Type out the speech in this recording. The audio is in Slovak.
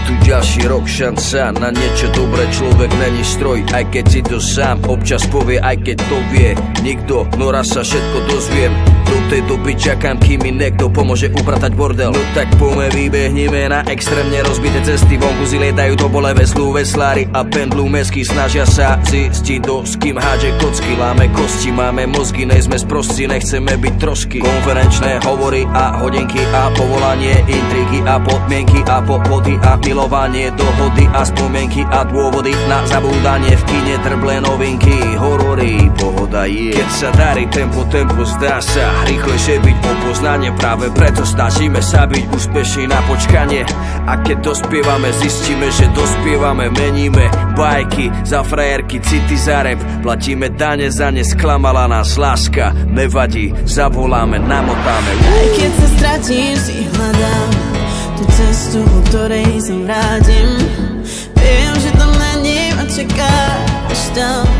tu ďalší rok, šanca na niečo dobré, človek není stroj, aj keď si to sám občas povie, aj keď to vie nikto, no raz sa všetko dozviem. Do tej doby čakám, kým mi niekto pomôže upratať bordel. No tak poďme, vybehnime na extrémne rozbité cesty. Vonku si lietajú topole, veslú veslári a pendlú mesky. Snažia sa zistiť, do s kým hádže kocky. Láme kosti, máme mozgy, nejsme sprostí, nechceme byť trošky. Konferenčné hovory a hodinky a povolanie, intrigy a podmienky a podvody a milovanie, dohody a spomienky a dôvody na zabúdanie. V kine trblé novinky, horory, pohoda je. Keď sa darí tempo, zdá sa rýchlejšie byť o poznanie, práve preto snažíme sa byť úspešní na počkanie. A keď dospievame, zistíme, že dospievame, meníme bajky za frajerky, city za rap, platíme dane za ne, sklamala nás láska, nevadí, zavoláme, namotáme. Aj keď sa stratím, si hľadám tú cestu, po ktorej sa vrátim. Viem, že to na nej ma čakáš tam.